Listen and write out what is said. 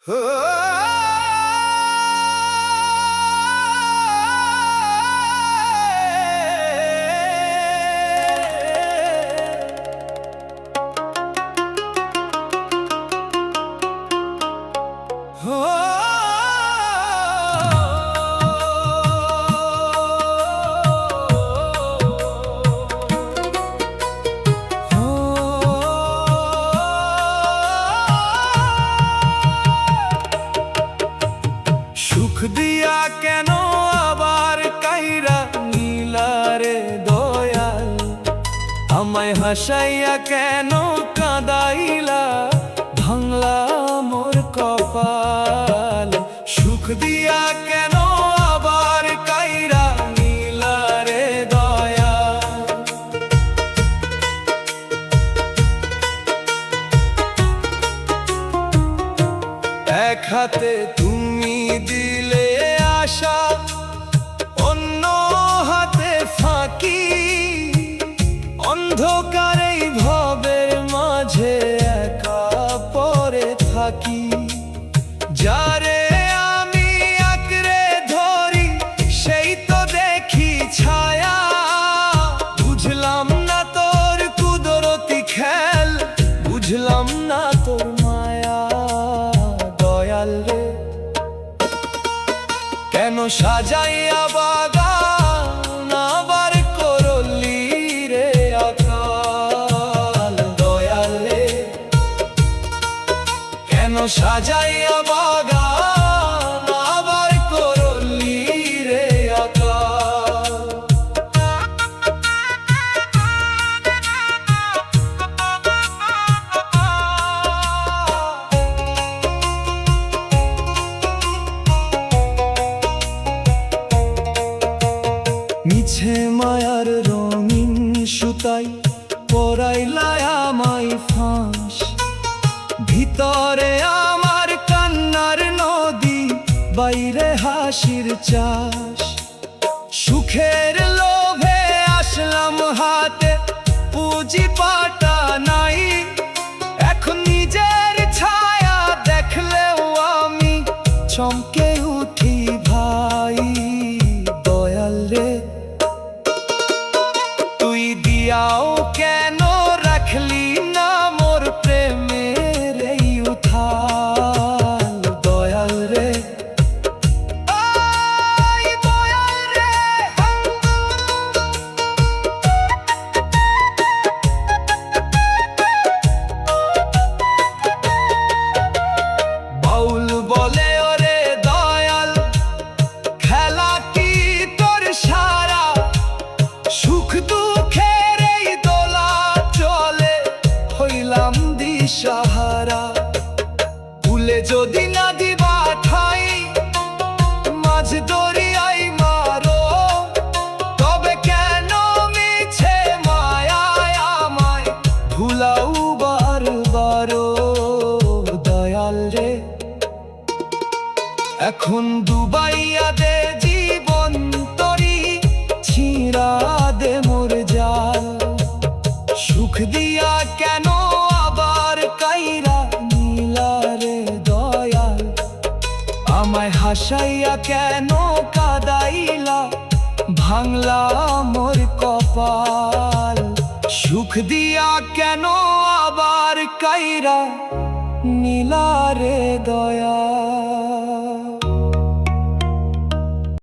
সুখ দিয়া কেন আবার কাইরা নীলারে দয়াল, আমায় হাসাইয়া কেন কাঁদাইলা, ভাঙলা মোর কপাল। সুখ দিয়া কেন আবার কাইরা নীলারে দয়াল, এক হাতে তুমি দিলে আশা, অন্য হাতে ফাঁকি, অন্ধকারে ভবের মাঝে একা পড়ে থাকি। যারে আমি আঁকড়ে ধরি সেই তো দেখি ছায়া, বুঝলাম না তোর কুদরতি খেল, বুঝলাম না তোর মায়া। দয়াল রে কেন সাজাইয়া বাগান আবার করলি রে আকাল। দয়াল রে কেন সাজাইয়া বাগান আবার করলি রে আকাল। মিছে মায়ার রঙিন সুতাই পরাইলাই আমায় ফাঁস, ভিতরে আমার কান্নার নদী, বাইরে হাসির চাষ। সুখের লোভে আসলাম হাতে, পুঁজি পাটা নাই, এখন নিজের ছায়া দেখলেও আমি চমকে উঠি ভাই। দয়াল রে তুই দিয়াও কেন রাখলি না মোর প্রেমের এই উথাল। দয়াল রে দয়াল রে বাউল বলে ওরে দয়াল, খেলা কি তোর সারা, সুখ দুঃখের এই দোলা চলে হইলাম দিশাহারা। ভুলে যদি না দিবা ঠাই, মাঝ দরিয়াই মারো, তবে কেন মিছে মায়ায় আমায় ভুলাও বারবারো। দয়াল রে এখন ডুবাইয়া দে জীবন তরি, ছিঁড়া দে মোর জাল। সুখ দিয়া কেন আবার কাইরা নীলারে দয়াল, আমায় হাসাইয়া কেন কাঁদাইলা, ভাঙলা মোর কপাল। সুখ দিয়া কেন আবার কাইরা নীলারে দয়াল।